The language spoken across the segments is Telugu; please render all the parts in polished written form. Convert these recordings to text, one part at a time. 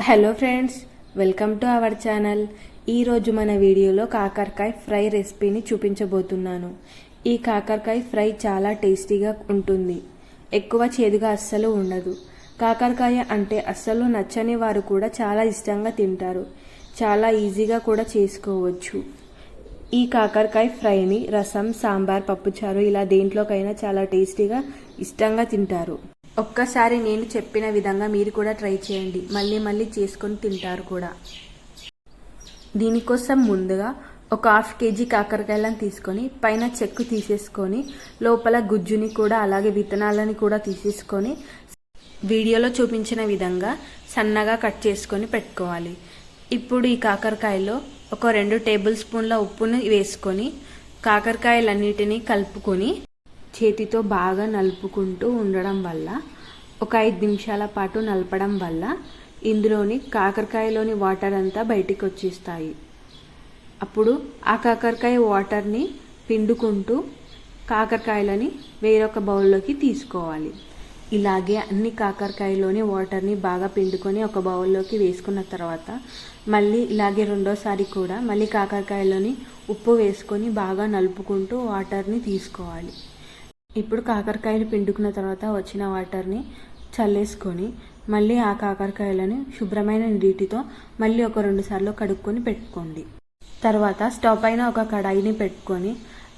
Hello friends, welcome to our channel. ఈరోజు మన వీడియోలో కాకరకాయ ఫ్రై రెసిపీని చూపించబోతున్నాను. ఈ కాకరకాయ ఫ్రై చాలా టేస్టీగా ఉంటుంది. ఎక్కువ చేదుగా అస్సలు ఉండదు. కాకరకాయ అంటే అస్సలు నచ్చని వారు కూడా చాలా ఇష్టంగా తింటారు. చాలా ఈజీగా కూడా చేసుకోవచ్చు. ఈ కాకరకాయ ఫ్రైని రసం, సాంబార్, పప్పుచారు ఇలా దేంట్లోకైనా చాలా టేస్టీగా ఇష్టంగా తింటారు. ఒక్కసారి నేను చెప్పిన విధంగా మీరు కూడా ట్రై చేయండి. మళ్ళీ మళ్ళీ చేసుకొని తింటారు కూడా. దీనికోసం ముందుగా ఒక 1/2 kg కాకరకాయలను తీసుకొని పైన చెక్కు తీసేసుకొని లోపల గుజ్జుని కూడా అలాగే విత్తనాలని కూడా తీసేసుకొని వీడియోలో చూపించిన విధంగా సన్నగా కట్ చేసుకొని పెట్టుకోవాలి. ఇప్పుడు ఈ కాకరకాయలో ఒక 2 టేబుల్ స్పూన్ల ఉప్పుని వేసుకొని కాకరకాయలన్నిటినీ కలుపుకొని చేతితో బాగా నలుపుకుంటూ ఉండడం వల్ల, ఒక 5 నిమిషాల పాటు నలపడం వల్ల ఇందులోని కాకరకాయలోని వాటర్ అంతా బయటికి వచ్చేస్తాయి. అప్పుడు ఆ కాకరకాయ వాటర్ని పిండుకుంటూ కాకరకాయలని వేరొక బౌల్లోకి తీసుకోవాలి. ఇలాగే అన్ని కాకరకాయలోని వాటర్ని బాగా పిండుకొని ఒక బౌల్లోకి వేసుకున్న తర్వాత మళ్ళీ ఇలాగే రెండోసారి కూడా మళ్ళీ కాకరకాయలోని ఉప్పు వేసుకొని బాగా నలుపుకుంటూ వాటర్ని తీసుకోవాలి. ఇప్పుడు కాకరకాయలు పిండుకున్న తర్వాత వచ్చిన వాటర్ని చల్లేసుకొని మళ్ళీ ఆ కాకరకాయలను శుభ్రమైన నీటితో మళ్ళీ ఒక 2 సార్లు కడుక్కొని పెట్టుకోండి. తర్వాత స్టవ్ పైన ఒక కడాయిని పెట్టుకొని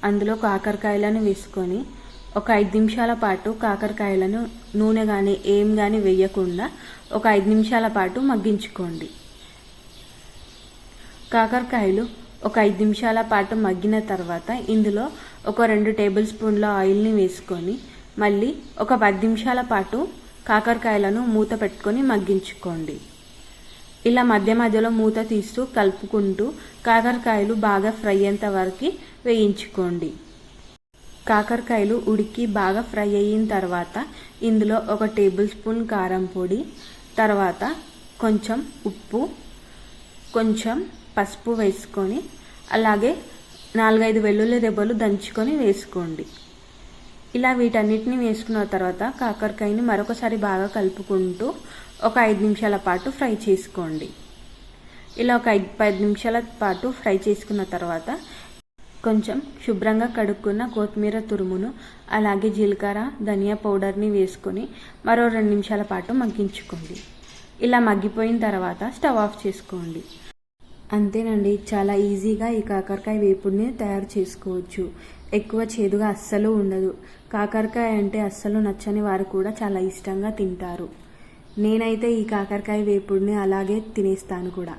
అందులో కాకరకాయలను వేసుకొని ఒక 5 నిమిషాల పాటు కాకరకాయలను నూనె కానీ ఏం కానీ వేయకుండా ఒక 5 నిమిషాల పాటు మగ్గించుకోండి. కాకరకాయలు ఒక 5 నిమిషాల పాటు మగ్గిన తర్వాత ఇందులో ఒక 2 టేబుల్ స్పూన్ల ఆయిల్ని వేసుకొని మళ్ళీ ఒక 10 నిమిషాల పాటు కాకరకాయలను మూత పెట్టుకొని మగ్గించుకోండి. ఇలా మధ్య మధ్యలో మూత తీస్తూ కలుపుకుంటూ కాకరకాయలు బాగా ఫ్రై అయ్యేంత వరకు వేయించుకోండి. కాకరకాయలు ఉడికి బాగా ఫ్రై అయిన తర్వాత ఇందులో ఒక టేబుల్ స్పూన్ కారం పొడి, తర్వాత కొంచెం ఉప్పు, కొంచెం పసుపు వేసుకొని అలాగే 4-5 వెల్లుల్లి రెబ్బలు దంచుకొని వేసుకోండి. ఇలా వీటన్నిటిని వేసుకున్న తర్వాత కాకరకాయని మరొకసారి బాగా కలుపుకుంటూ ఒక 5 నిమిషాల పాటు ఫ్రై చేసుకోండి. ఇలా ఒక 10 నిమిషాల పాటు ఫ్రై చేసుకున్న తర్వాత కొంచెం శుభ్రంగా కడుక్కున్న కొత్తిమీర తురుమును అలాగే జీలకర్ర, ధనియా పౌడర్ని వేసుకొని మరో 2 నిమిషాల పాటు మగ్గించుకోండి. ఇలా మగ్గిపోయిన తర్వాత స్టవ్ ఆఫ్ చేసుకోండి. అంతేనండి, చాలా ఈజీగా ఈ కాకరకాయ వేపుడిని తయారు చేసుకోవచ్చు. ఎక్కువ చేదుగా అస్సలు ఉండదు. కాకరకాయ అంటే అస్సలు నచ్చని వారు కూడా చాలా ఇష్టంగా తింటారు. నేనైతే ఈ కాకరకాయ వేపుడిని అలాగే తినేస్తాను కూడా.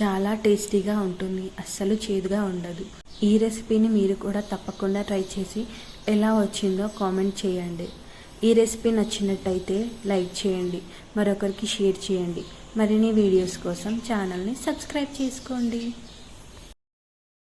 చాలా టేస్టీగా ఉంటుంది, అస్సలు చేదుగా ఉండదు. ఈ రెసిపీని మీరు కూడా తప్పకుండా ట్రై చేసి ఎలా వచ్చిందో కామెంట్ చేయండి. ఈ రెసిపీ నచ్చినట్టయితే లైక్ చేయండి, మరొకరికి షేర్ చేయండి. మరిన్ని వీడియోస్ కోసం ఛానల్ని సబ్స్క్రైబ్ చేసుకోండి.